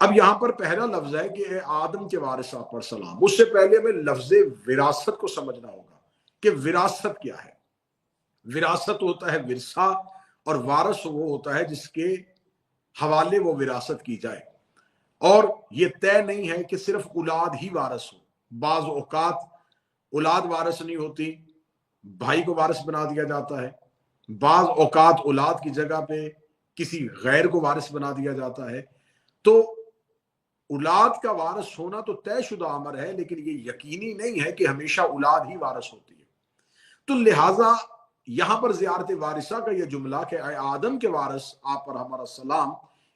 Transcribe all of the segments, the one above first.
اب یہاں پر پہلا لفظ ہے کہ اے آدم کے وارث آپ پر سلام. اس سے پہلے ہمیں لفظ وراثت کو سمجھنا ہوگا کہ وراثت کیا ہے. وراثت ہوتا ہے ورثہ، اور وارث وہ ہوتا ہے جس کے حوالے وہ وراثت کی جائے. اور یہ طے نہیں ہے کہ صرف اولاد ہی وارث ہو. بعض اوقات اولاد وارث نہیں ہوتی، بھائی کو وارث بنا دیا جاتا ہے. بعض اوقات اولاد کی جگہ پہ کسی غیر کو وارث بنا دیا جاتا ہے. تو اولاد کا وارث ہونا تو طے شدہ امر ہے، لیکن یہ یقینی نہیں ہے کہ ہمیشہ اولاد ہی وارث ہوتی ہے. تو لہٰذا یہاں پر زیارت وارثہ کا یہ جملہ کہ اے آدم کے وارث آپ پر ہمارا سلام،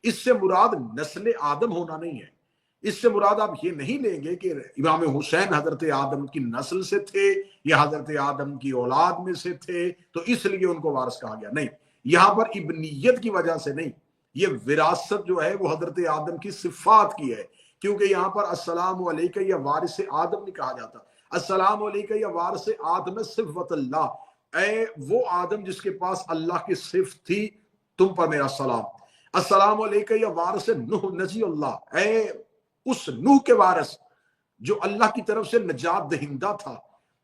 اس سے مراد نسل آدم ہونا نہیں ہے. اس سے مراد آپ یہ نہیں لیں گے کہ امام حسین حضرت آدم کی نسل سے تھے یا حضرت آدم کی اولاد میں سے تھے تو اس لیے ان کو وارث کہا گیا. نہیں، یہاں پر ابنیت کی وجہ سے نہیں، یہ وراثت جو ہے وہ حضرت آدم کی صفات کی ہے. کیونکہ یہاں پر السلام علیکہ یا وارث آدم نہیں کہا جاتا. السلام علیکہ یا وارث آدم صفت اللہ، اے وہ آدم جس کے پاس اللہ کی صفت تھی، تم پر میرا سلام. السلام علیکہ یا وارث نوح نجی اللہ، اے اس نوح کے وارث جو اللہ کی طرف سے نجات دہندہ تھا.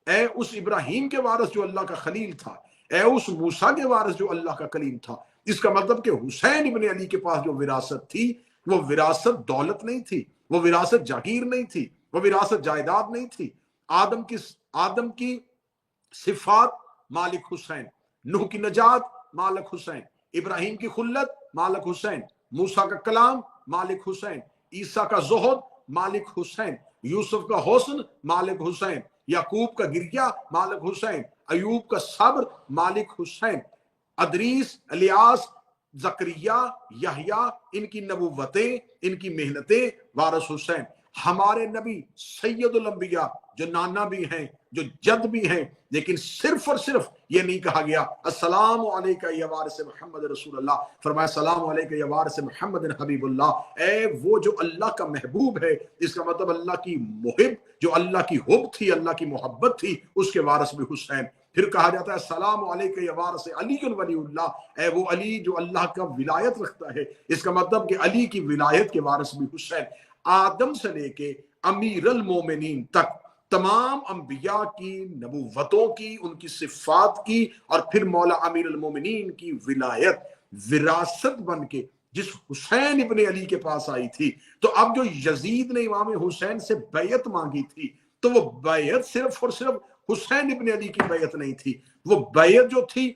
اے اس ابراہیم کے وارث جو اللہ کا خلیل تھا. اے اس موسیٰ کے وارث جو اللہ کا کلیم تھا. اس کا مطلب کہ حسین ابن علی کے پاس جو وراثت تھی وہ وراثت دولت نہیں تھی، وہ وراثت جاگیر نہیں تھی، وہ وراثت جائیداد نہیں تھی. آدم کی صفات مالک حسین، نوح کی نجات مالک حسین، ابراہیم کی خلت مالک حسین، موسیٰ کا کلام مالک حسین، عیسیٰ کا زہد مالک حسین، یوسف کا حسن مالک حسین، یعقوب کا گریہ مالک حسین، ایوب کا صبر مالک حسین، ادریس، الیاس، زکریا، یحییٰ، ان کی نبوتیں، ان کی محنتیں وارث حسین. ہمارے نبی سید الانبیاء جو نانا بھی ہیں، جو جد بھی ہیں، لیکن صرف اور صرف یہ نہیں کہا گیا السلام علیکہ یا وارث محمد رسول اللہ. فرمایا السلام علیکہ یا وارث محمد حبیب اللہ، اے وہ جو اللہ کا محبوب ہے. اس کا مطلب اللہ کی محب، جو اللہ کی حب تھی، اللہ کی محبت تھی، اس کے وارث بھی حسین. پھر کہا جاتا ہے السلام علیکہ یا وارث علی ولی اللہ، اے وہ علی جو اللہ کا ولایت رکھتا ہے. اس کا مطلب کہ علی کی ولایت کے وارث بھی حسین. آدم سے لے کے امیر المومنین تک تمام انبیاء کی نبوتوں کی، ان کی صفات کی، اور پھر مولا امیر المومنین کی ولایت وراثت بن کے جس حسین ابن علی کے پاس آئی تھی. تو اب جو یزید نے امام حسین سے بیعت مانگی تھی تو وہ بیعت صرف اور صرف حسین ابن علی کی بیعت نہیں تھی. وہ بیعت جو تھی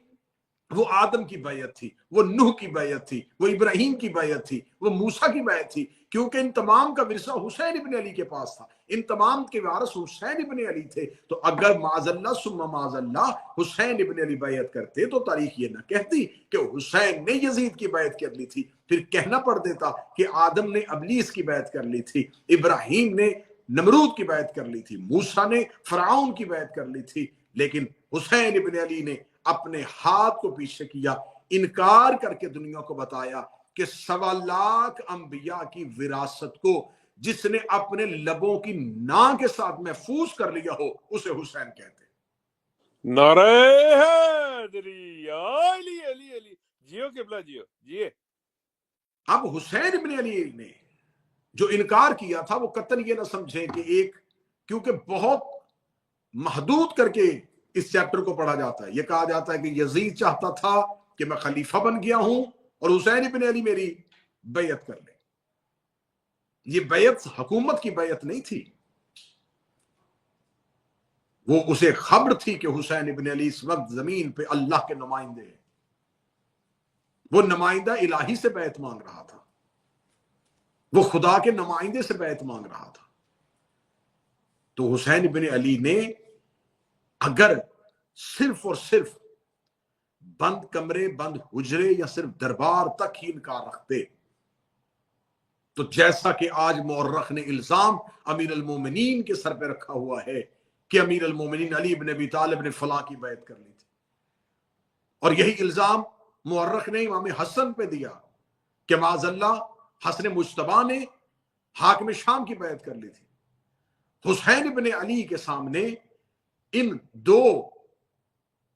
وہ آدم کی بیعت تھی، وہ نوح کی بیعت تھی، وہ ابراہیم کی بیعت تھی، وہ موسیٰ کی بیعت تھی. کیونکہ ان تمام کا ورثہ حسین ابن علی کے پاس تھا، ان تمام کے وارث حسین ابن علی تھے. تو اگر معاذ اللہ ثم معاذ اللہ حسین ابن علی بیعت کرتے تو تاریخ یہ نہ کہتی کہ حسین نے یزید کی بیعت کر لی تھی. پھر کہنا پڑ دیتا کہ آدم نے ابلیس کی بیعت کر لی تھی، ابراہیم نے نمرود کی بیعت کر لی تھی، موسیٰ نے فرعون کی بیعت کر لی تھی. لیکن حسین ابن علی نے اپنے ہاتھ کو پیچھے کیا، انکار کر کے دنیا کو بتایا کہ 1.25 انبیاء کی وراثت کو جس نے اپنے لبوں کی نا کے ساتھ محفوظ کر لیا ہو اسے حسین کہتے. نعرہ حیدری، علی علی علی، جیو قبلہ جیو جیے. اب حسین ابن علی نے جو انکار کیا تھا وہ قطعاً یہ نہ سمجھیں کہ ایک، کیونکہ بہت محدود کر کے اس چیپٹر کو پڑھا جاتا ہے. یہ کہا جاتا ہے کہ یزید چاہتا تھا کہ میں خلیفہ بن گیا ہوں اور حسین ابن علی میری بیعت کر لے. یہ بیعت حکومت کی بیعت نہیں تھی، وہ اسے خبر تھی کہ حسین ابن علی اس وقت زمین پہ اللہ کے نمائندے ہیں. وہ نمائندہ الہی سے بیعت مانگ رہا تھا، وہ خدا کے نمائندے سے بیعت مانگ رہا تھا. تو حسین ابن علی نے اگر صرف اور صرف بند کمرے، بند حجرے یا صرف دربار تک ہی انکار رکھتے تو جیسا کہ آج مورخ نے الزام امیر المومنین کے سر پہ رکھا ہوا ہے کہ امیر المومنین علی بن ابی طالب نے فلاں کی بیعت کر لی تھی، اور یہی الزام مورخ نے امام حسن پہ دیا کہ معاذ اللہ حسن مجتبیٰ نے حاکم شام کی بیعت کر لی تھی. حسین ابن علی کے سامنے ان دو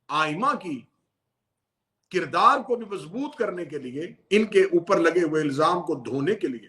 آئمہ کی کردار کو بھی مضبوط کرنے کے لیے، ان کے اوپر لگے ہوئے الزام کو دھونے کے لیے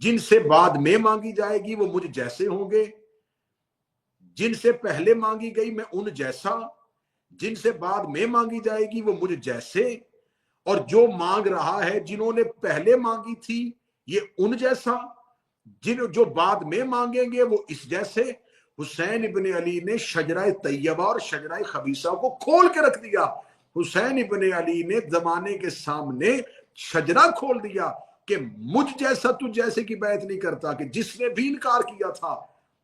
جن سے بعد میں مانگی جائے گی وہ مجھ جیسے ہوں گے، جن سے پہلے مانگی گئی میں ان جیسا، جن سے بعد میں مانگی جائے گی وہ مجھ جیسے، اور جو مانگ رہا ہے جنہوں نے پہلے مانگی تھی یہ ان جیسا، جو بعد میں مانگیں گے وہ اس جیسے۔ حسین ابن علی نے شجرہ طیبہ اور شجرہ خبیثہ کو کھول کے رکھ دیا۔ حسین ابن علی نے زمانے کے سامنے شجرہ کھول دیا کہ مجھ جیسا تجھ جیسے کی بیعت نہیں کرتا، کہ جس نے بھی انکار کیا تھا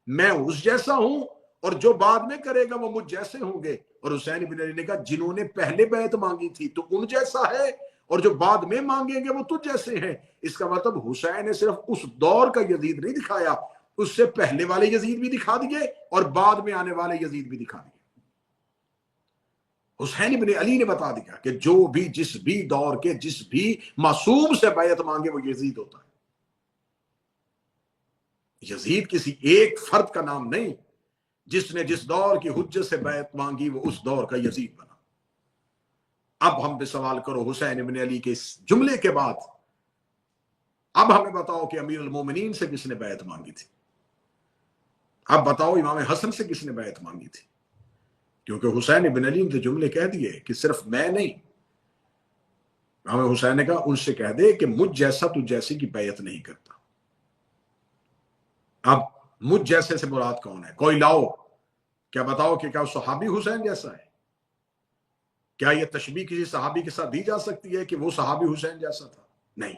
میں اس جیسا ہوں، اور جو بعد میں کرے گا وہ مجھ جیسے ہوں گے۔ اور حسین ابن علی نے کہا جنہوں نے پہلے بیعت مانگی تھی تو ان جیسا ہے، اور جو بعد میں مانگیں گے وہ تجھ جیسے ہیں۔ اس کا مطلب حسین نے صرف اس دور کا یزید نہیں دکھایا، اس سے پہلے والے یزید بھی دکھا دیے اور بعد میں آنے والے یزید بھی دکھا دیے۔ حسین ابن علی نے بتا دیا کہ جو بھی جس بھی دور کے جس بھی معصوم سے بیعت مانگے وہ یزید ہوتا ہے۔ یزید کسی ایک فرد کا نام نہیں، جس نے جس دور کی حجت سے بیعت مانگی وہ اس دور کا یزید بنا۔ اب ہم پہ سوال کرو حسین ابن علی کے اس جملے کے بعد، اب ہمیں بتاؤ کہ امیر المومنین سے کس نے بیعت مانگی تھی؟ اب بتاؤ امام حسن سے کس نے بیعت مانگی تھی؟ کیونکہ حسین ابن علی نے جملے کہہ دیے کہ صرف میں نہیں، امام حسین نے کہا ان سے کہہ دے کہ مجھ جیسا تو جیسے کی بیعت نہیں کرتا۔ اب مجھ جیسے سے مراد کون ہے؟ کوئی لاؤ، کیا بتاؤ کہ کیا صحابی حسین جیسا ہے؟ کیا یہ تشبیہ کسی صحابی کے ساتھ دی جا سکتی ہے کہ وہ صحابی حسین جیسا تھا؟ نہیں،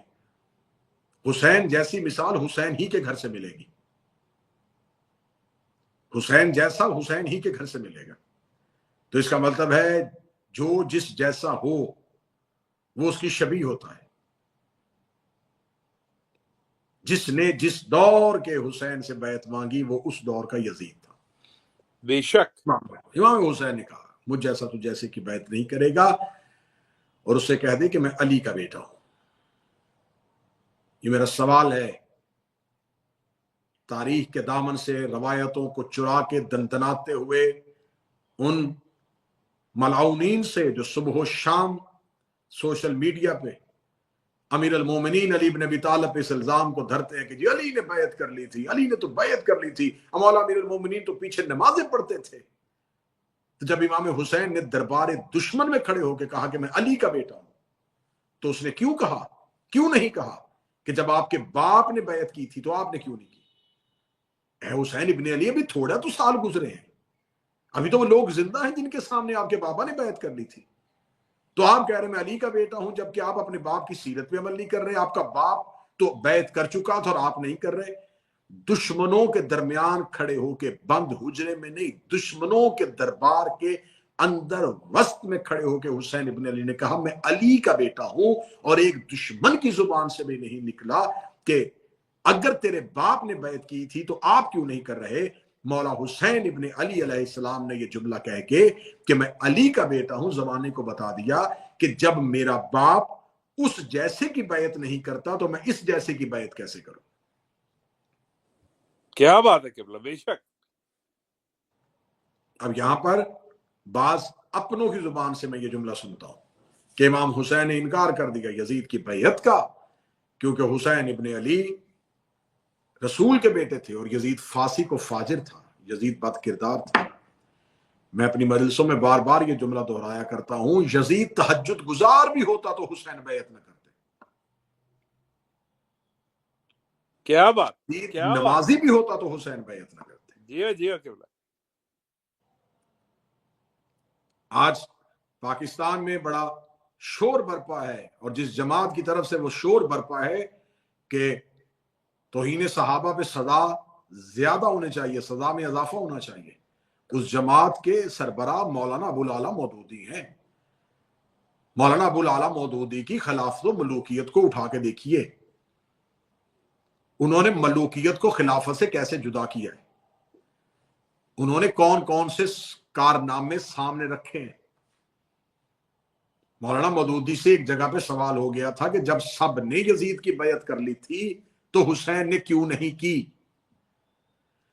حسین جیسی مثال حسین ہی کے گھر سے ملے گی، حسین جیسا حسین ہی کے گھر سے ملے گا۔ تو اس کا مطلب ہے جو جس جیسا ہو وہ اس کی شبیہ ہوتا ہے۔ جس نے جس دور کے حسین سے بیعت مانگی وہ اس دور کا یزید تھا۔ بے شک امام حسین نے کہا مجھ جیسا تو جیسے کی بیعت نہیں کرے گا، اور اس سے کہہ دے کہ میں علی کا بیٹا ہوں۔ یہ میرا سوال ہے، تاریخ کے دامن سے روایتوں کو چرا کے دندناتے ہوئے ان ملعونین سے جو صبح و شام سوشل میڈیا پہ امیر المومنین علی بن ابی طالب پہ اس الزام کو دھرتے ہیں کہ جی علی نے بیعت کر لی تھی، علی نے تو بیعت کر لی تھی، مولا امیر المومنین تو پیچھے نمازیں پڑھتے تھے۔ تو جب امام حسین نے دربار دشمن میں کھڑے ہو کے کہا کہ میں علی کا بیٹا ہوں، تو اس نے کیوں کہا، کیوں نہیں کہا کہ جب آپ کے باپ نے بیعت کی تھی تو آپ نے کیوں نہیں کی؟ اے حسین ابن علی ابھی تھوڑا تو سال گزرے ہیں، ابھی تو وہ لوگ زندہ ہیں جن کے سامنے آپ کے بابا نے بیعت کر لی تھی، تو آپ کہہ رہے ہیں میں علی کا بیٹا ہوں، جبکہ آپ اپنے باپ کی سیرت پہ عمل نہیں کر رہے۔ آپ کا باپ تو بیعت کر چکا تھا اور آپ نہیں کر رہے۔ دشمنوں کے درمیان کھڑے ہو کے، بند حجرے میں نہیں، دشمنوں کے دربار کے اندر وسط میں کھڑے ہو کے حسین ابن علی نے کہا میں علی کا بیٹا ہوں، اور ایک دشمن کی زبان سے بھی نہیں نکلا کہ اگر تیرے باپ نے بیعت کی تھی تو آپ کیوں نہیں کر رہے۔ مولا حسین ابن علی علیہ السلام نے یہ جملہ کہہ کے کہ میں علی کا بیٹا ہوں زمانے کو بتا دیا کہ جب میرا باپ اس جیسے کی بیعت نہیں کرتا تو میں اس جیسے کی بیعت کیسے کروں۔ کیا بات ہے قبلہ، بے شک۔ اب یہاں پر بعض اپنوں کی زبان سے میں یہ جملہ سنتا ہوں کہ امام حسین نے انکار کر دیا یزید کی بیعت کا، کیونکہ حسین ابن علی رسول کے بیٹے تھے اور یزید فاسق و فاجر تھا، یزید بد کردار تھا۔ میں اپنی مجلسوں میں بار بار یہ جملہ دہرایا کرتا ہوں، یزید تہجد گزار بھی ہوتا تو حسین بیعت نہ کرتے، کیا بات، یزید کیا بات، نمازی بھی ہوتا تو حسین بیعت نہ کرتے۔ جی ہاں قبلہ۔ آج پاکستان میں بڑا شور برپا ہے، اور جس جماعت کی طرف سے وہ شور برپا ہے کہ توہین صحابہ پہ سزا زیادہ ہونے چاہیے، سزا میں اضافہ ہونا چاہیے، اس جماعت کے سربراہ مولانا ابو الاعلیٰ مودودی ہیں۔ مولانا ابو الاعلیٰ مودودی کی خلافت و ملوکیت کو اٹھا کے دیکھیے، انہوں نے ملوکیت کو خلافت سے کیسے جدا کیا ہے، انہوں نے کون کون سے کارنامے سامنے رکھے ہیں۔ مولانا مودودی سے ایک جگہ پہ سوال ہو گیا تھا کہ جب سب نے یزید کی بیعت کر لی تھی تو حسین نے کیوں نہیں کی؟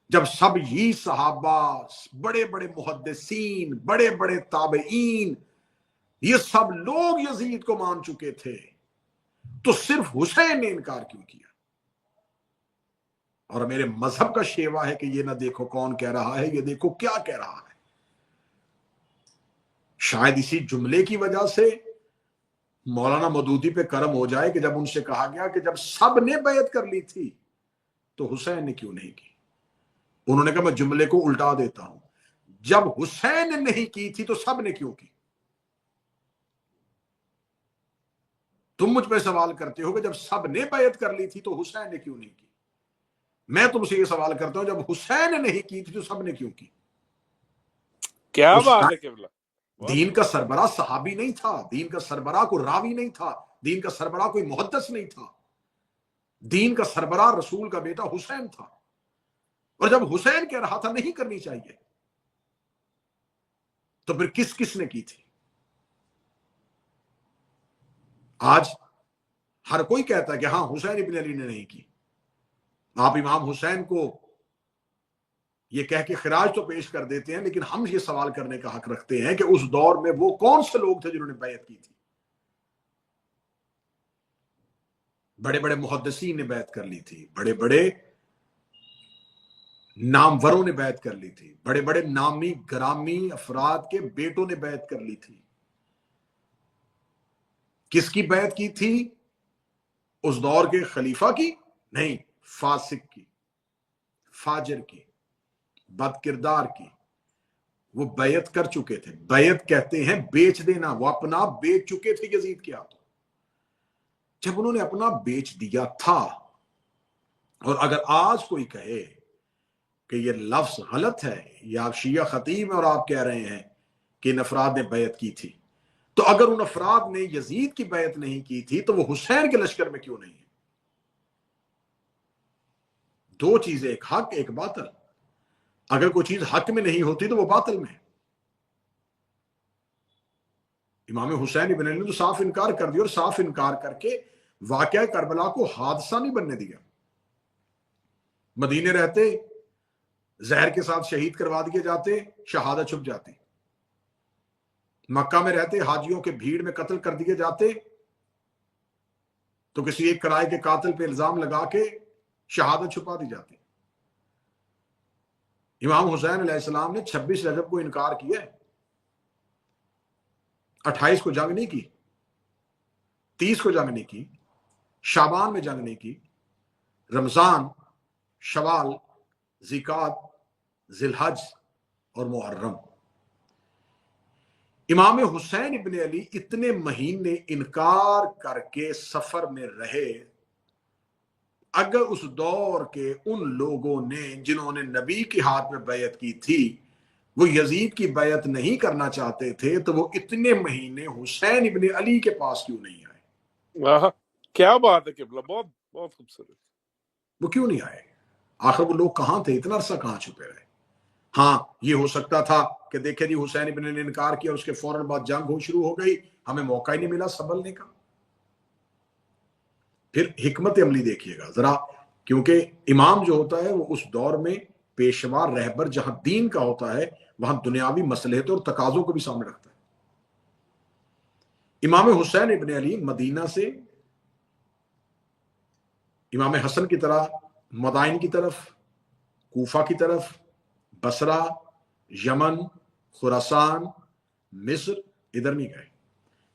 جب سب ہی صحابہ، بڑے بڑے محدثین، بڑے بڑے تابعین، یہ سب لوگ یزید کو مان چکے تھے تو صرف حسین نے انکار کیوں کیا؟ اور میرے مذہب کا شیوا ہے کہ یہ نہ دیکھو کون کہہ رہا ہے، یہ دیکھو کیا کہہ رہا ہے۔ شاید اسی جملے کی وجہ سے مولانا مودودی پہ کرم ہو جائے کہ جب ان سے کہا گیا کہ جب سب نے بیعت کر لی تھی تو حسین نے کیوں نہیں کی، انہوں نے کہا میں جملے کو الٹا دیتا ہوں، جب حسین نے نہیں کی تھی تو سب نے کیوں کی؟ تم مجھ پہ سوال کرتے ہو کہ جب سب نے بیعت کر لی تھی تو حسین نے کیوں نہیں کی، میں تم سے یہ سوال کرتا ہوں جب حسین نے نہیں کی تھی تو سب نے کیوں کی؟ کیا بات ہے قبلہ، دین کا سربراہ صحابی نہیں تھا، دین کا سربراہ کوئی راوی نہیں تھا، دین کا سربراہ کوئی محدث نہیں تھا، دین کا سربراہ رسول کا بیٹا حسین تھا، اور جب حسین کہہ رہا تھا نہیں کرنی چاہیے تو پھر کس کس نے کی تھی؟ آج ہر کوئی کہتا ہے کہ ہاں حسین ابن علی نے نہیں کی، آپ امام حسین کو یہ کہہ کے خراج تو پیش کر دیتے ہیں، لیکن ہم یہ سوال کرنے کا حق رکھتے ہیں کہ اس دور میں وہ کون سے لوگ تھے جنہوں نے بیعت کی تھی؟ بڑے بڑے محدثین نے بیعت کر لی تھی، بڑے بڑے ناموروں نے بیعت کر لی تھی، بڑے بڑے نامی گرامی افراد کے بیٹوں نے بیعت کر لی تھی۔ کس کی بیعت کی تھی؟ اس دور کے خلیفہ کی نہیں، فاسق کی، فاجر کی، بد کردار کی۔ وہ بیعت کر چکے تھے، بیعت کہتے ہیں بیچ دینا، وہ اپنا بیچ چکے تھے یزید کے ہاتھوں۔ جب انہوں نے اپنا بیچ دیا تھا، اور اگر آج کوئی کہے کہ یہ لفظ غلط ہے، یا آپ شیعہ خطیب ہیں اور آپ کہہ رہے ہیں کہ ان افراد نے بیعت کی تھی، تو اگر ان افراد نے یزید کی بیعت نہیں کی تھی تو وہ حسین کے لشکر میں کیوں نہیں ہے؟ دو چیزیں، ایک حق ایک باطل۔ اگر کوئی چیز حق میں نہیں ہوتی تو وہ باطل میں ہے۔ امام حسین ابن علی نے تو صاف انکار کر دیا، اور صاف انکار کر کے واقعہ کربلا کو حادثہ نہیں بننے دیا۔ مدینے رہتے زہر کے ساتھ شہید کروا دیے جاتے، شہادت چھپ جاتی۔ مکہ میں رہتے حاجیوں کے بھیڑ میں قتل کر دیے جاتے تو کسی ایک کرائے کے قاتل پہ الزام لگا کے شہادت چھپا دی جاتی۔ امام حسین علیہ السلام نے 26 رجب کو انکار کیا ہے، 28 کو جنگ نہیں کی، 30 کو جنگ نہیں کی، شعبان میں جنگ نہیں کی، رمضان، شوال، ذیقعد، ذی الحج اور محرم۔ امام حسین ابن علی اتنے مہینے انکار کر کے سفر میں رہے۔ اگر اس دور کے ان لوگوں نے جنہوں نے نبی کے ہاتھ میں بیعت کی تھی وہ یزید کی بیعت نہیں کرنا چاہتے تھے تو وہ اتنے مہینے حسین ابن علی کے پاس کیوں نہیں آئے؟ کیا بات ہے قبلہ، بہت بہت خوبصورت۔ وہ کیوں نہیں آئے؟ آخر وہ لوگ کہاں تھے؟ اتنا عرصہ کہاں چھپے رہے؟ ہاں یہ ہو سکتا تھا کہ دیکھیں جی حسین ابن علی نے انکار کیا اور اس کے فوراً بعد جنگ ہو شروع ہو گئی، ہمیں موقع ہی نہیں ملا سنبھلنے کا۔ پھر حکمت عملی دیکھیے گا ذرا، کیونکہ امام جو ہوتا ہے وہ اس دور میں پیشوا رہبر جہاں دین کا ہوتا ہے وہاں دنیاوی مصلحتوں اور تقاضوں کو بھی سامنے رکھتا ہے۔ امام حسین ابن علی مدینہ سے امام حسن کی طرح مدائن کی طرف، کوفہ کی طرف، بصرہ، یمن، خراسان، مصر ادھر نہیں گئے،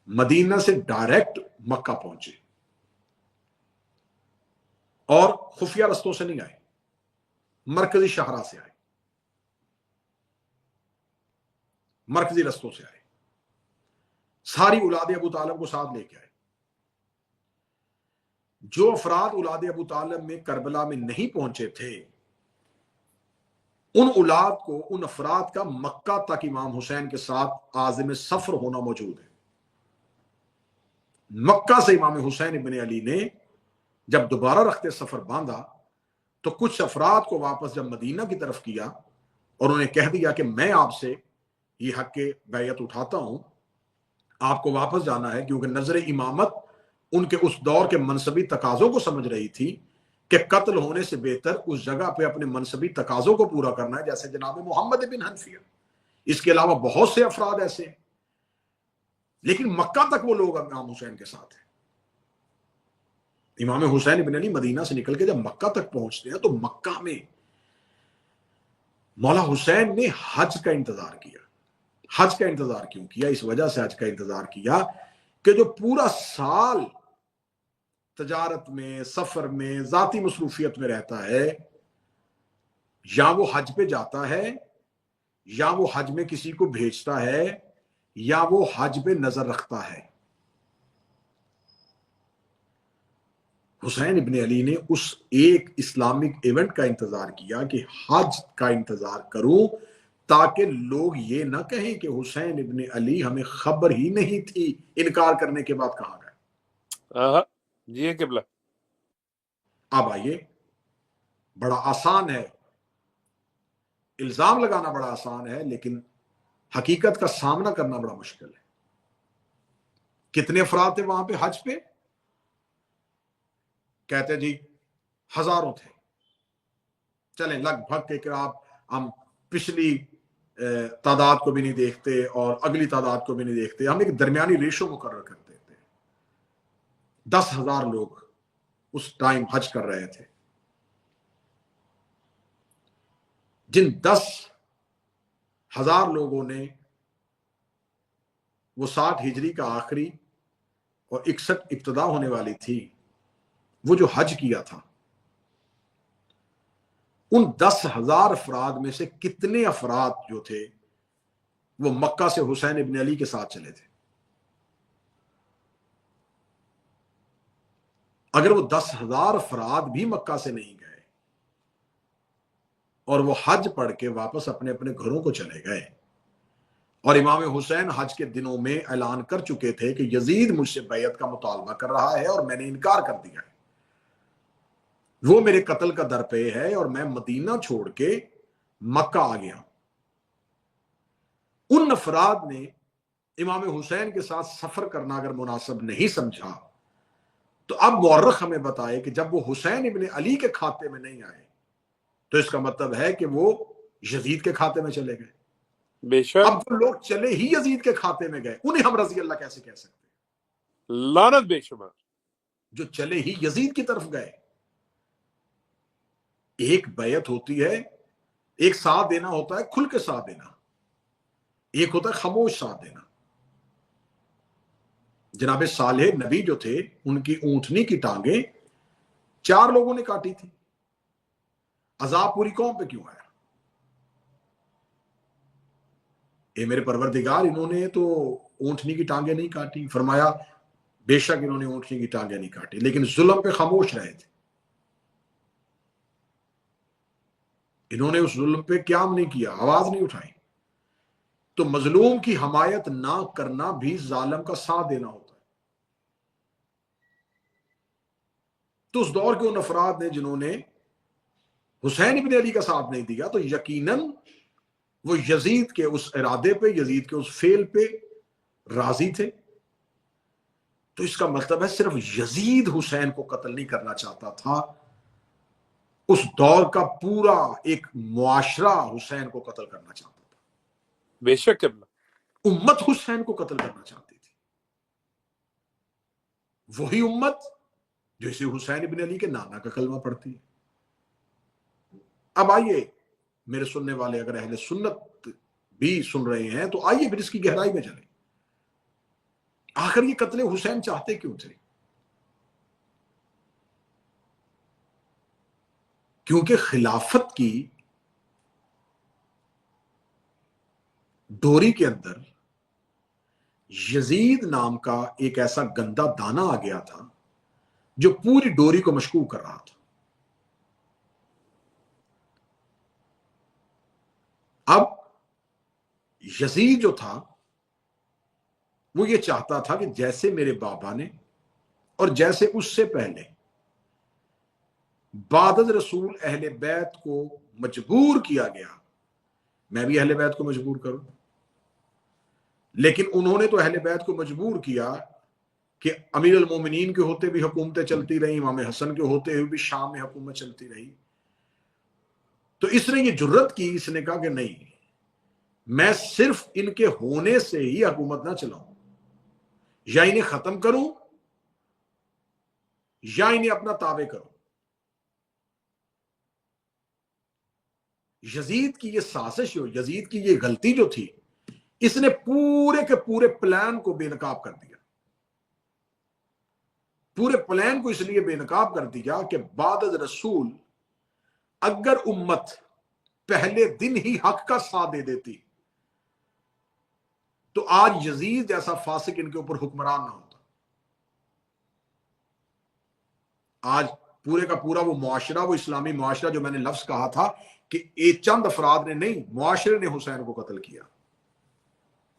مدینہ سے ڈائریکٹ مکہ پہنچے، اور خفیہ رستوں سے نہیں آئے، مرکزی شاہراہ سے آئے، مرکزی رستوں سے آئے، ساری اولاد ابو طالب کو ساتھ لے کے آئے۔ جو افراد اولاد ابو طالب میں کربلا میں نہیں پہنچے تھے ان اولاد کو، ان افراد کا مکہ تک امام حسین کے ساتھ عازم سفر ہونا موجود ہے۔ مکہ سے امام حسین ابن علی نے جب دوبارہ رخت سفر باندھا تو کچھ افراد کو واپس جب مدینہ کی طرف کیا اور انہیں کہہ دیا کہ میں آپ سے یہ حق کے بیعت اٹھاتا ہوں، آپ کو واپس جانا ہے، کیونکہ نظر امامت ان کے اس دور کے منصبی تقاضوں کو سمجھ رہی تھی کہ قتل ہونے سے بہتر اس جگہ پہ اپنے منصبی تقاضوں کو پورا کرنا ہے، جیسے جناب محمد بن حنفیہ، اس کے علاوہ بہت سے افراد ایسے ہیں، لیکن مکہ تک وہ لوگ امام حسین کے ساتھ ہیں۔ امام حسین ابن علی مدینہ سے نکل کے جب مکہ تک پہنچتے ہیں تو مکہ میں مولا حسین نے حج کا انتظار کیا. حج کا انتظار کیوں کیا؟ اس وجہ سے حج کا انتظار کیا کہ جو پورا سال تجارت میں، سفر میں، ذاتی مصروفیت میں رہتا ہے، یا وہ حج پہ جاتا ہے، یا وہ حج میں کسی کو بھیجتا ہے، یا وہ حج پہ نظر رکھتا ہے. حسین ابن علی نے اس ایک اسلامک ایونٹ کا انتظار کیا کہ حج کا انتظار کروں تاکہ لوگ یہ نہ کہیں کہ حسین ابن علی ہمیں خبر ہی نہیں تھی، انکار کرنے کے بعد کہاں گئے. جی قبلہ. اب آئیے، بڑا آسان ہے، الزام لگانا بڑا آسان ہے، لیکن حقیقت کا سامنا کرنا بڑا مشکل ہے. کتنے افراد تھے وہاں پہ حج پہ؟ کہتے جی ہزاروں تھے. چلیں لگ بھگ کے ہم پچھلی تعداد کو بھی نہیں دیکھتے اور اگلی تعداد کو بھی نہیں دیکھتے، ہم ایک درمیانی ریشو مقرر کر دیتے ہیں. 10,000 لوگ اس ٹائم حج کر رہے تھے. جن 10,000 لوگوں نے وہ 60 ہجری کا آخری اور 61 ابتدا ہونے والی تھی وہ جو حج کیا تھا، ان 10,000 افراد میں سے کتنے افراد جو تھے وہ مکہ سے حسین ابن علی کے ساتھ چلے تھے؟ اگر وہ 10,000 افراد بھی مکہ سے نہیں گئے اور وہ حج پڑھ کے واپس اپنے اپنے گھروں کو چلے گئے، اور امام حسین حج کے دنوں میں اعلان کر چکے تھے کہ یزید مجھ سے بیعت کا مطالبہ کر رہا ہے اور میں نے انکار کر دیا ہے، وہ میرے قتل کا درپے ہے اور میں مدینہ چھوڑ کے مکہ آ گیا. ان افراد نے امام حسین کے ساتھ سفر کرنا اگر مناسب نہیں سمجھا تو اب مورخ ہمیں بتائے کہ جب وہ حسین ابن علی کے کھاتے میں نہیں آئے تو اس کا مطلب ہے کہ وہ یزید کے کھاتے میں چلے گئے. بے شک. اب جو لوگ چلے ہی یزید کے کھاتے میں گئے انہیں ہم رضی اللہ کیسے کہہ سکتے؟ لعنت بے شمار. جو چلے ہی یزید کی طرف گئے. ایک بیعت ہوتی ہے، ایک ساتھ دینا ہوتا ہے کھل کے ساتھ دینا، ایک ہوتا ہے خاموش ساتھ دینا. جناب صالح نبی جو تھے ان کی اونٹنی کی ٹانگیں 4 لوگوں نے کاٹی تھی، عذاب پوری قوم پہ کیوں آیا؟ اے میرے پروردگار، انہوں نے تو اونٹنی کی ٹانگیں نہیں کاٹی. فرمایا بے شک انہوں نے اونٹنی کی ٹانگیں نہیں کاٹی لیکن ظلم پہ خاموش رہے تھے. انہوں نے اس ظلم پہ قیام نہیں کیا، آواز نہیں اٹھائی. تو مظلوم کی حمایت نہ کرنا بھی ظالم کا ساتھ دینا ہوتا ہے. تو اس دور کے ان افراد نے جنہوں نے حسین ابن علی کا ساتھ نہیں دیا تو یقیناً وہ یزید کے اس ارادے پہ، یزید کے اس فعل پہ راضی تھے. تو اس کا مطلب ہے صرف یزید حسین کو قتل نہیں کرنا چاہتا تھا، اس دور کا پورا ایک معاشرہ حسین کو قتل کرنا چاہتا تھا. بے شک قبلہ. امت حسین کو قتل کرنا چاہتی تھی، وہی امت جو اسے حسین ابن علی کے نانا کا کلمہ پڑھتی ہے. اب آئیے میرے سننے والے اگر اہل سنت بھی سن رہے ہیں تو آئیے پھر اس کی گہرائی میں چلیں. آخر یہ قتل حسین چاہتے کیوں تھے؟ کیونکہ خلافت کی ڈوری کے اندر یزید نام کا ایک ایسا گندا دانہ آ گیا تھا جو پوری ڈوری کو مشکوک کر رہا تھا. اب یزید جو تھا وہ یہ چاہتا تھا کہ جیسے میرے بابا نے اور جیسے اس سے پہلے بعد از رسول اہل بیت کو مجبور کیا گیا، میں بھی اہل بیت کو مجبور کروں. لیکن انہوں نے تو اہل بیت کو مجبور کیا کہ امیر المومنین کے ہوتے بھی حکومتیں چلتی رہیں، امام حسن کے ہوتے ہوئے بھی شام میں حکومت چلتی رہی. تو اس نے یہ جرت کی، اس نے کہا کہ نہیں، میں صرف ان کے ہونے سے ہی حکومت نہ چلاؤں، یا انہیں ختم کروں یا انہیں اپنا تابع کرو. یزید کی یہ سازش ہو، یزید کی یہ غلطی جو تھی، اس نے پورے کے پورے پلان کو بے نقاب کر دیا. پورے پلان کو اس لیے بے نقاب کر دیا کہ بعد از رسول اگر امت پہلے دن ہی حق کا ساتھ دے دیتی تو آج یزید جیسا فاسق ان کے اوپر حکمران نہ ہوتا. آج پورے کا پورا وہ معاشرہ، وہ اسلامی معاشرہ جو میں نے لفظ کہا تھا کہ ایک چند افراد نے نہیں، معاشرے نے حسین کو قتل کیا.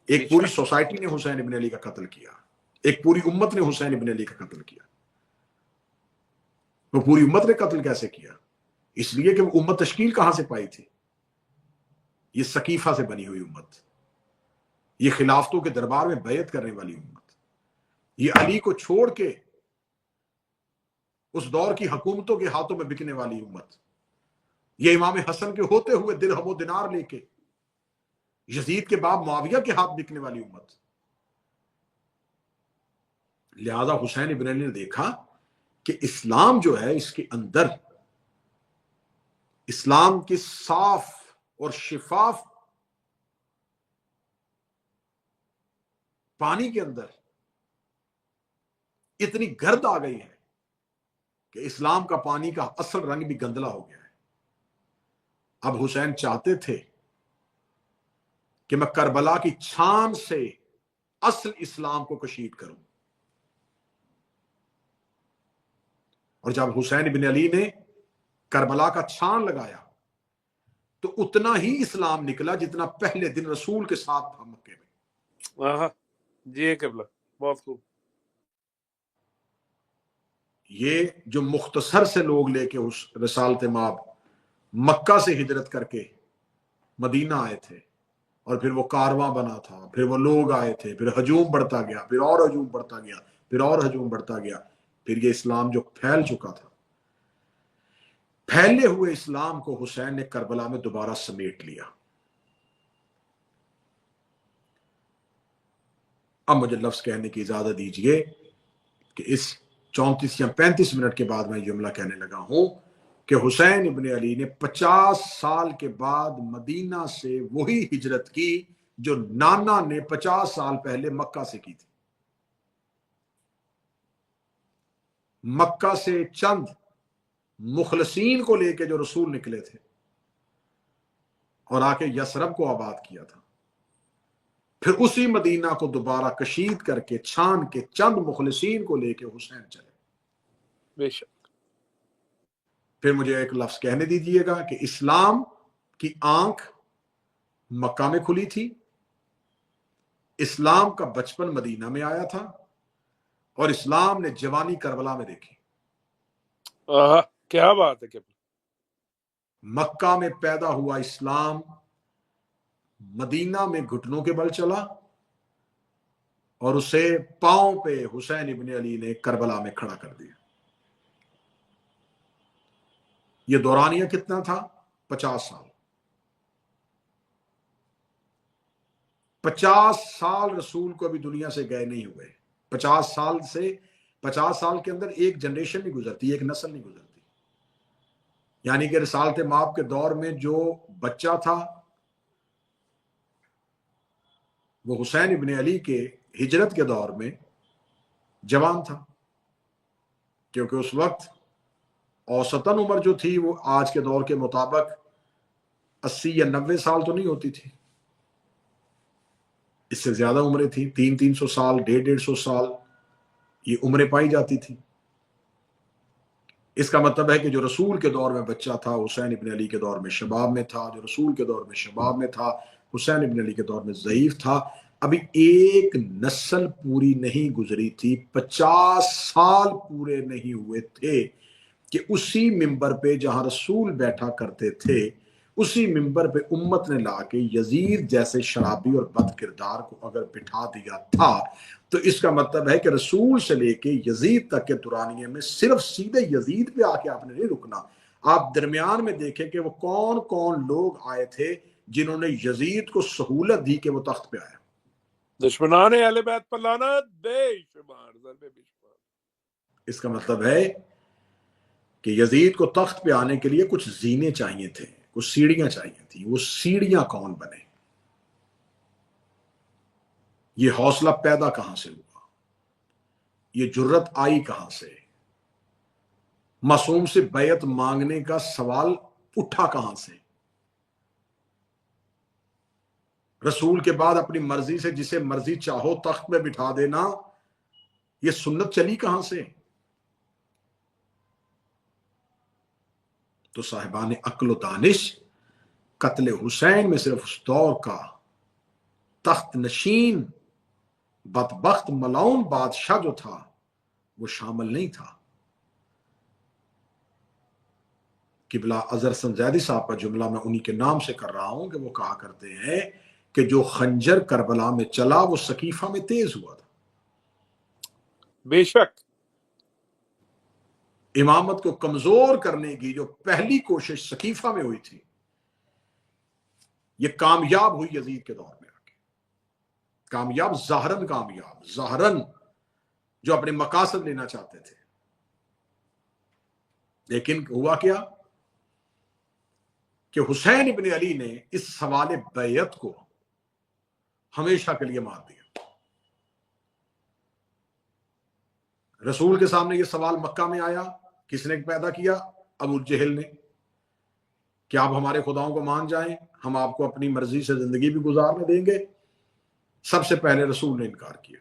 ایک پوری سوسائٹی نے حسین ابن علی کا قتل کیا، ایک پوری امت نے حسین ابن علی کا قتل کیا. وہ پوری امت نے قتل کیسے کیا؟ اس لیے کہ وہ امت تشکیل کہاں سے پائی تھی؟ یہ سقیفہ سے بنی ہوئی امت، یہ خلافتوں کے دربار میں بیعت کرنے والی امت، یہ علی کو چھوڑ کے اس دور کی حکومتوں کے ہاتھوں میں بکنے والی امت، یہ امام حسن کے ہوتے ہوئے درہم و دینار لے کے یزید کے باپ معاویہ کے ہاتھ بکنے والی امت. لہذا حسین ابن علی نے دیکھا کہ اسلام جو ہے اس کے اندر، اسلام کے صاف اور شفاف پانی کے اندر اتنی گرد آ گئی ہے کہ اسلام کا پانی کا اصل رنگ بھی گندلا ہو گیا ہے. اب حسین چاہتے تھے کہ میں کربلا کی چھان سے اصل اسلام کو کشید کروں. اور جب حسین بن علی نے کربلا کا چھان لگایا تو اتنا ہی اسلام نکلا جتنا پہلے دن رسول کے ساتھ تھا مکے میں. جی قبلہ، بہت خوب. یہ جو مختصر سے لوگ لے کے اس رسالت مآب مکہ سے ہجرت کر کے مدینہ آئے تھے، اور پھر وہ کارواں بنا تھا، پھر وہ لوگ آئے تھے، پھر ہجوم بڑھتا گیا، پھر اور ہجوم بڑھتا گیا، پھر اور ہجوم بڑھتا گیا، پھر یہ اسلام جو پھیل چکا تھا، پھیلے ہوئے اسلام کو حسین نے کربلا میں دوبارہ سمیٹ لیا. اب مجھے لفظ کہنے کی اجازت دیجئے کہ اس 34 یا 35 منٹ کے بعد میں جملہ کہنے لگا ہوں کہ حسین ابن علی نے 50 سال کے بعد مدینہ سے وہی ہجرت کی جو نانا نے 50 سال پہلے مکہ سے کی تھی. مکہ سے چند مخلصین کو لے کے جو رسول نکلے تھے اور آ کے یثرب کو آباد کیا تھا، پھر اسی مدینہ کو دوبارہ کشید کر کے چھان کے چند مخلصین کو لے کے حسین چلے. بے شک. پھر مجھے ایک لفظ کہنے دیجئے گا کہ اسلام کی آنکھ مکہ میں کھلی تھی، اسلام کا بچپن مدینہ میں آیا تھا، اور اسلام نے جوانی کربلا میں دیکھی. کیا بات ہے قبلہ. مکہ میں پیدا ہوا اسلام مدینہ میں گھٹنوں کے بل چلا، اور اسے پاؤں پہ حسین ابن علی نے کربلا میں کھڑا کر دیا. یہ دورانیہ کتنا تھا؟ 50 سال. 50 سال رسول کو ابھی دنیا سے گئے نہیں ہوئے. 50 سال کے اندر ایک جنریشن نہیں گزرتی، ایک نسل نہیں گزرتی. یعنی کہ رسالت مآب کے دور میں جو بچہ تھا وہ حسین ابن علی کے ہجرت کے دور میں جوان تھا، کیونکہ اس وقت اوسطاً عمر جو تھی وہ آج کے دور کے مطابق 80 یا 90 سال تو نہیں ہوتی تھی، اس سے زیادہ عمریں تھیں. 300 سال، 150 سال یہ عمریں پائی جاتی تھی. اس کا مطلب ہے کہ جو رسول کے دور میں بچہ تھا حسین ابن علی کے دور میں شباب میں تھا، جو رسول کے دور میں شباب میں تھا حسین ابن علی کے دور میں ضعیف تھا. ابھی ایک نسل پوری نہیں گزری تھی، 50 سال پورے نہیں ہوئے تھے کہ اسی منبر پہ جہاں رسول بیٹھا کرتے تھے اسی منبر پہ امت نے لا کے یزید جیسے شرابی اور بد کردار کو اگر بٹھا دیا تھا، تو اس کا مطلب ہے کہ رسول سے لے کے یزید تک کے دورانیے میں صرف سیدھے یزید پہ آ کے آپ نے نہیں رکنا. آپ درمیان میں دیکھیں کہ وہ کون کون لوگ آئے تھے جنہوں نے یزید کو سہولت دی کہ وہ تخت پہ آیا. دشمنان اہل بیت پر لعنت بے شمار، ضرب بے شمار. اس کا مطلب ہے کہ یزید کو تخت پہ آنے کے لیے کچھ زینے چاہیے تھے، کچھ سیڑھیاں چاہیے تھیں. وہ سیڑھیاں کون بنے؟ یہ حوصلہ پیدا کہاں سے ہوا؟ یہ جرت آئی کہاں سے؟ معصوم سے بیعت مانگنے کا سوال اٹھا کہاں سے؟ رسول کے بعد اپنی مرضی سے جسے مرضی چاہو تخت میں بٹھا دینا، یہ سنت چلی کہاں سے؟ تو صاحبان عقل و دانش قتل حسین میں صرف اس دور کا تخت نشین بدبخت ملعون بادشاہ جو تھا وہ شامل نہیں تھا. قبلہ اظہر سنجیدی صاحب کا جملہ میں انہی کے نام سے کر رہا ہوں کہ وہ کہا کرتے ہیں کہ جو خنجر کربلا میں چلا وہ سقیفہ میں تیز ہوا تھا. بے شک. امامت کو کمزور کرنے کی جو پہلی کوشش سقیفہ میں ہوئی تھی، یہ کامیاب ہوئی یزید کے دور میں آ کے. کامیاب ظاہراً جو اپنے مقاصد لینا چاہتے تھے. لیکن ہوا کیا کہ حسین ابن علی نے اس سوال بیعت کو ہمیشہ کے لیے مار دیا. رسول کے سامنے یہ سوال مکہ میں آیا، کس نے پیدا کیا؟ ابو جہل نے، کہ آپ ہمارے خداؤں کو مان جائیں، ہم آپ کو اپنی مرضی سے زندگی بھی گزارنے دیں گے. سب سے پہلے رسول نے انکار کیا.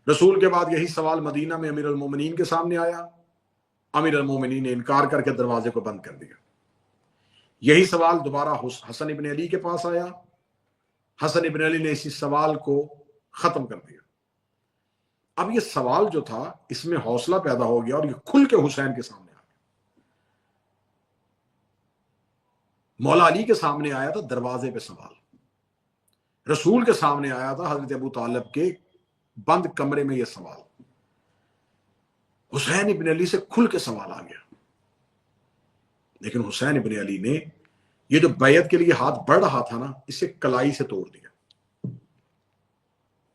رسول کے بعد یہی سوال مدینہ میں امیر المومنین کے سامنے آیا، امیر المومنین نے انکار کر کے دروازے کو بند کر دیا. یہی سوال دوبارہ حسن ابن علی کے پاس آیا، حسن ابن علی نے اسی سوال کو ختم کر دیا. اب یہ سوال جو تھا اس میں حوصلہ پیدا ہو گیا اور یہ کھل کے حسین کے سامنے آ گیا. مولا علی کے سامنے آیا تھا دروازے پہ سوال، رسول کے سامنے آیا تھا حضرت ابو طالب کے بند کمرے میں یہ سوال. حسین ابن علی سے کھل کے سوال آ گیا. لیکن حسین ابن علی نے یہ جو بیعت کے لیے ہاتھ بڑھ رہا تھا نا، اسے کلائی سے توڑ دیا.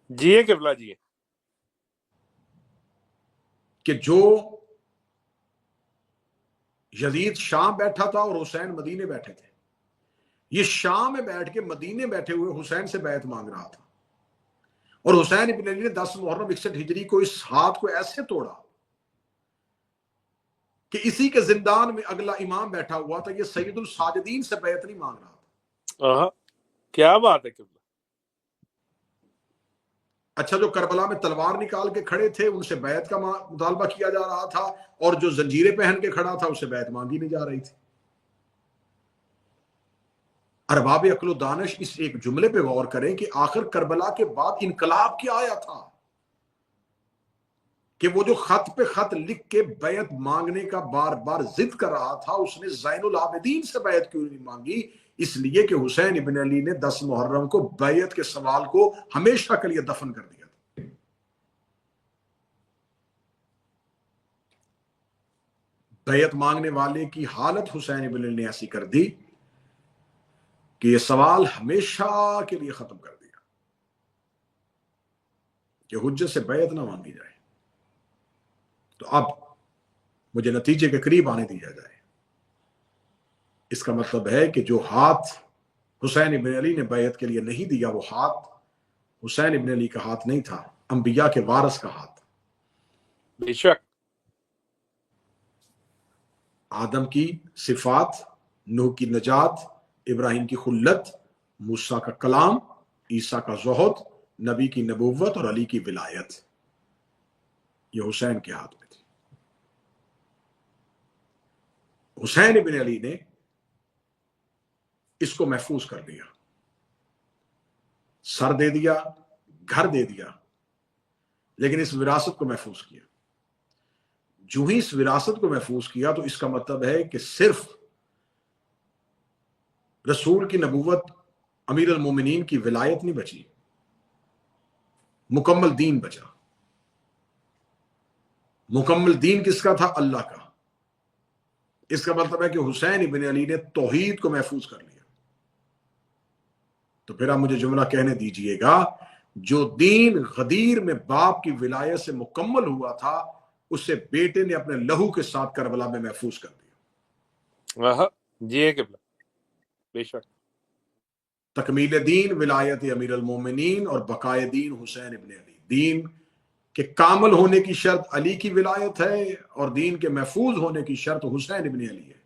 جیے قبلہ جیے. کہ جو یزید شام بیٹھا تھا اور حسین مدینے بیٹھے تھے، یہ شام میں بیٹھ کے مدینے بیٹھے ہوئے حسین سے بیعت مانگ رہا تھا، اور حسین ابن علی نے 10 محرم 61 ہجری کو اس ہاتھ کو ایسے توڑا کہ اسی کے زندان میں اگلا امام بیٹھا ہوا تھا، یہ سید الساجدین سے بیعت نہیں مانگ رہا تھا. کیا بات ہے قبلہ. اچھا، جو کربلا میں تلوار نکال کے کھڑے تھے ان سے بیعت کا مطالبہ کیا جا رہا تھا، اور جو زنجیریں پہن کے کھڑا تھا اسے بیعت مانگی نہیں جا رہی تھی. ارباب عقل و دانش اس ایک جملے پہ غور کریں کہ آخر کربلا کے بعد انقلاب کیا آیا تھا کہ وہ جو خط پہ خط لکھ کے بیعت مانگنے کا بار بار ضد کر رہا تھا، اس نے زین العابدین سے بیعت کیوں نہیں مانگی؟ اس لیے کہ حسین ابن علی نے 10 محرم کو بیعت کے سوال کو ہمیشہ کے لیے دفن کر دیا تھا. بیعت مانگنے والے کی حالت حسین ابن علی نے ایسی کر دی کہ یہ سوال ہمیشہ کے لیے ختم کر دیا کہ حجت سے بیعت نہ مانگی جائے. تو اب مجھے نتیجے کے قریب آنے دیا جائے. اس کا مطلب ہے کہ جو ہاتھ حسین ابن علی نے بیعت کے لیے نہیں دیا، وہ ہاتھ حسین ابن علی کا ہاتھ نہیں تھا، انبیاء کے وارث کا ہاتھ. بے شک. آدم کی صفات، نوح کی نجات، ابراہیم کی خلت، موسیٰ کا کلام، عیسیٰ کا زہد، نبی کی نبوت اور علی کی ولایت، یہ حسین کے ہاتھ میں تھی. حسین ابن علی نے اس کو محفوظ کر لیا، سر دے دیا، گھر دے دیا، لیکن اس وراثت کو محفوظ کیا. جو ہی اس وراثت کو محفوظ کیا تو اس کا مطلب ہے کہ صرف رسول کی نبوت، امیر المومنین کی ولایت نہیں بچی، مکمل دین بچا. مکمل دین کس کا تھا؟ اللہ کا. اس کا مطلب ہے کہ حسین ابن علی نے توحید کو محفوظ کر لیا. تو پھر آپ مجھے جملہ کہنے دیجئے گا، جو دین غدیر میں باپ کی ولایت سے مکمل ہوا تھا، اسے بیٹے نے اپنے لہو کے ساتھ کربلا میں محفوظ کر دیا۔ جی قبلہ، بے شک۔ تکمیل دین ولایت امیر المومنین اور بقائے دین حسین ابن علی۔ دین کے کامل ہونے کی شرط علی کی ولایت ہے اور دین کے محفوظ ہونے کی شرط حسین ابن علی ہے۔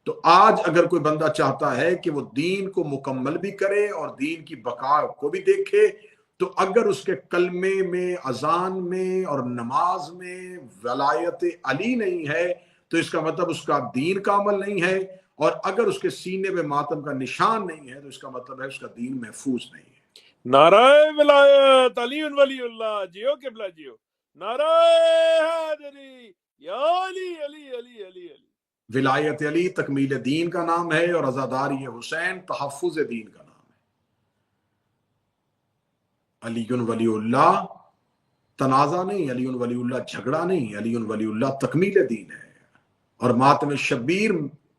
تو آج اگر کوئی بندہ چاہتا ہے کہ وہ دین کو مکمل بھی کرے اور دین کی بقا کو بھی دیکھے، تو اگر اس کے کلمے میں، اذان میں اور نماز میں ولایت علی نہیں ہے تو اس کا مطلب اس کا دین کامل نہیں ہے، اور اگر اس کے سینے میں ماتم کا نشان نہیں ہے تو اس کا مطلب ہے اس کا دین محفوظ نہیں ہے۔ نعرہ ولایت علی ولی اللہ، جیو قبلہ جیو، نعرہ حیدری یا علی علی علی علی علی۔ ولایت علی تکمیل دین کا نام ہے اور عزاداری حسین تحفظ دین کا نام ہے۔ علی ولی اللہ تنازع نہیں، علی ولی اللہ جھگڑا نہیں، علی ولی اللہ تکمیل دین ہے، اور ماتم شبیر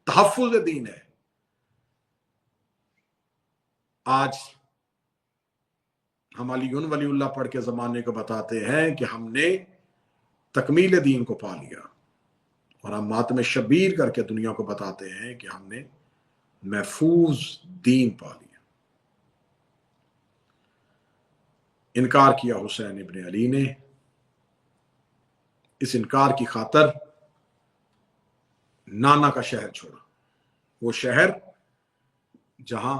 تحفظ دین ہے۔ آج ہم علی ولی اللہ پڑھ کے زمانے کو بتاتے ہیں کہ ہم نے تکمیل دین کو پا لیا، اور ہم ماتم شبیر کر کے دنیا کو بتاتے ہیں کہ ہم نے محفوظ دین پا لیا۔ انکار کیا حسین ابن علی نے، اس انکار کی خاطر نانا کا شہر چھوڑا، وہ شہر جہاں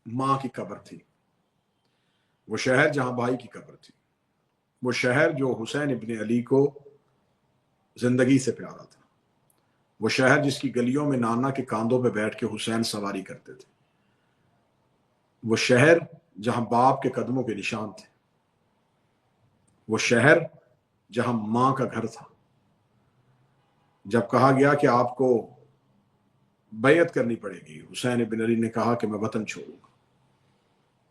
ماں کی قبر تھی، وہ شہر جہاں بھائی کی قبر تھی، وہ شہر جو حسین ابن علی کو زندگی سے پیارا تھا، وہ شہر جس کی گلیوں میں نانا کے کاندھوں پہ بیٹھ کے حسین سواری کرتے تھے، وہ شہر جہاں باپ کے قدموں کے نشان تھے، وہ شہر جہاں ماں کا گھر تھا۔ جب کہا گیا کہ آپ کو بیعت کرنی پڑے گی، حسین ابن علی نے کہا کہ میں وطن چھوڑوں گا۔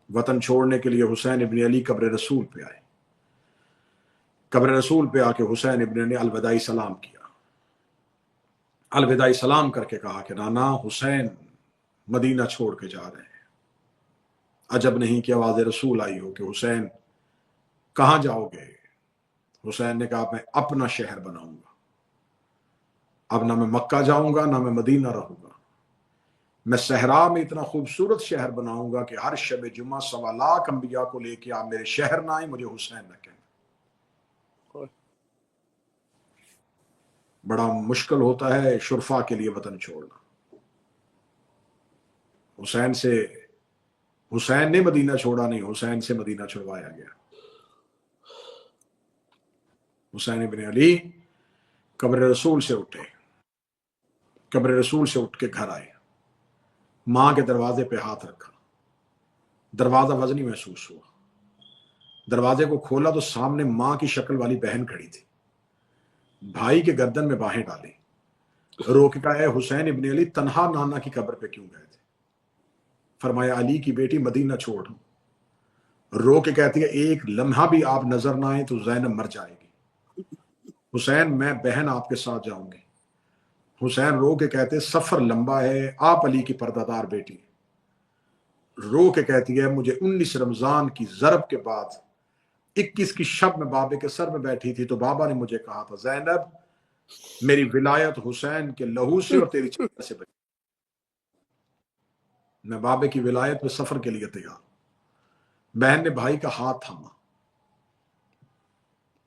وطن چھوڑنے کے لیے حسین ابن علی قبر رسول پہ آئے، قبر رسول پہ آ کے حسین ابن علی نے الوداعی سلام کیا، الوداعی سلام کر کے کہا کہ نانا حسین مدینہ چھوڑ کے جا رہے ہیں، عجب نہیں کہ آواز رسول آئی ہو کہ حسین کہاں جاؤ گے؟ حسین نے کہا میں اپنا شہر بناؤں گا، اب نہ میں مکہ جاؤں گا نہ میں مدینہ رہوں گا، میں صحرا میں اتنا خوبصورت شہر بناؤں گا کہ ہر شب جمعہ 1.25 لاکھ انبیاء کو لے کے آپ میرے شہر نہ آئیں، مجھے حسین نہ کہیں۔ بڑا مشکل ہوتا ہے شرفا کے لیے وطن چھوڑنا۔ حسین نے مدینہ چھوڑا نہیں، حسین سے مدینہ چھڑوایا گیا۔ حسین ابن علی قبر رسول سے اٹھے، قبر رسول سے اٹھ کے گھر آئے، ماں کے دروازے پہ ہاتھ رکھا، دروازہ وزنی محسوس ہوا، دروازے کو کھولا تو سامنے ماں کی شکل والی بہن کھڑی تھی، بھائی کے گردن میں باہیں ڈالیں، رو کے کہا اے حسین ابن علی تنہا نانا کی قبر پہ کیوں گئے تھے؟ فرمایا علی کی بیٹی مدینہ چھوڑ، رو کے کہتی ہے ایک لمحہ بھی آپ نظر نہ آئے تو زینب مر جائے گی۔ حسین میں بہن آپ کے ساتھ جاؤں گی۔ حسین رو کے کہتے سفر لمبا ہے، آپ علی کی پردہ دار بیٹی ہیں۔ رو کے کہتی ہے مجھے 19 رمضان کی ضرب کے بعد 21 کی شب میں بابے کے سر میں بیٹھی تھی تو بابا نے مجھے کہا تھا زینب میری ولایت حسین کے لہو سے اور تیری چادر سے بچی، میں بابے کی ولایت میں سفر کے لیے تیار۔ بہن نے بھائی کا ہاتھ تھاما،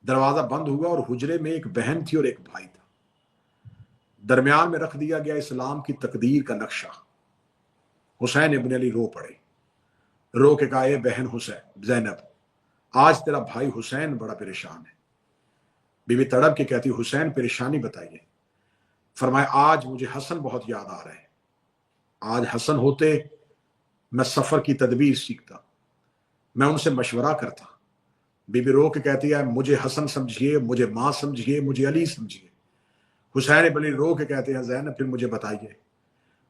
دروازہ بند ہوا اور حجرے میں ایک بہن تھی اور ایک بھائی تھا، درمیان میں رکھ دیا گیا اسلام کی تقدیر کا نقشہ۔ حسین ابن علی رو پڑے، رو کے کہا اے بہن حسین زینب آج تیرا بھائی حسین بڑا پریشان ہے۔ بی بی تڑپ کے کہتی حسین پریشانی بتائیے۔ فرمایا آج مجھے حسن بہت یاد آ رہا ہے، آج حسن ہوتے میں سفر کی تدبیر سیکھتا، میں ان سے مشورہ کرتا۔ بی بی رو کے کہتی ہے مجھے حسن سمجھیے، مجھے ماں سمجھیے، مجھے علی سمجھیے۔ حسین ابن علی رو کے کہتے ہیں زینب پھر مجھے بتائیے،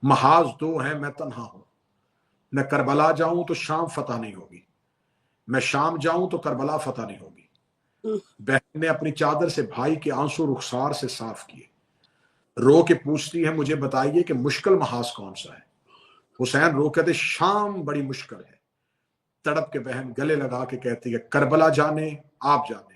محاذ 2 ہیں، میں تنہا ہوں، میں کربلا جاؤں تو شام فتح نہیں ہوگی، میں شام جاؤں تو کربلا فتح نہیں ہوگی۔ بہن نے اپنی چادر سے بھائی کے آنسو رخسار سے صاف کیے، رو کے پوچھتی ہے مجھے بتائیے کہ مشکل محاذ کون سا ہے؟ حسین رو کہتے شام بڑی مشکل ہے۔ تڑپ کے بہن گلے لگا کے کہتی ہے کربلا جانے آپ جانے،